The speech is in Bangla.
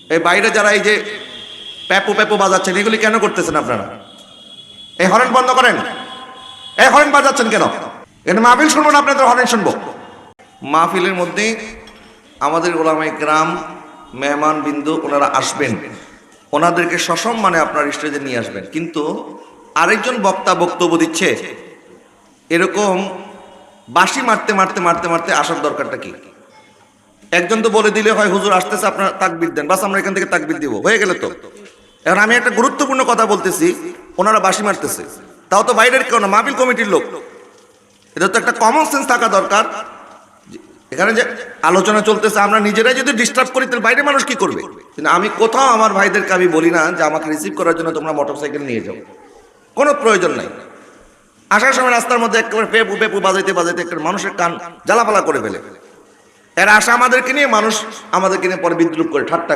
এই বাইরে যারা এই যে প্যাপু প্যাপু বাজাচ্ছেন, এগুলি কেন করতেছেন আপনারা? এই হরেন বন্ধ করেন। এই হরেন বাজাচ্ছেন কেন? এটা মাহফিল শুনবো না, আপনাদের হরেন শুনবো? মাহফিলের মধ্যে আমাদের ওলামায়ে কেরাম, মেহমান বিন্দু ওনারা আসবেন, ওনাদেরকে সসম্মানে আপনার স্টেজে নিয়ে আসবেন। কিন্তু আরেকজন বক্তা বক্তব্য দিচ্ছে, এরকম বাঁশি মারতে মারতে মারতে মারতে আসার দরকারটা কি? একজন তো বলে দিলে হয়, হুজুর আসতেছে আপনার তাকবীর দেন, বাস আমরা এখান থেকে তাকবীর দিব, হয়ে গেল তো। এখন আমি একটা গুরুত্বপূর্ণ কথা বলতেছি, ওনারা বাঁশি মারতেছে, তাও তো বাইরের কেউ না, মাহফিল কমিটির লোক। এটা তো একটা কমন সেন্স থাকা দরকার। এখানে যে আলোচনা চলতেছে, আমরা নিজেরাই যদি ডিস্টার্ব করি তাহলে বাইরের মানুষ কি করবে? কিন্তু আমি কোথাও আমার ভাইদেরকে আমি বলি না যে আমাকে রিসিভ করার জন্য তোমরা মোটরসাইকেল নিয়ে যাও, কোনো প্রয়োজন নাই। আসার সময় রাস্তার মধ্যে একেবারে পেপু পেপু বাজাইতে বাজাইতে একটা মানুষের কান জ্বালাপালা করে ফেলে। এরা আসা আমাদেরকে নিয়ে, মানুষ আমাদেরকে নিয়ে পরে বিদ্রুপ করে ঠাট্টা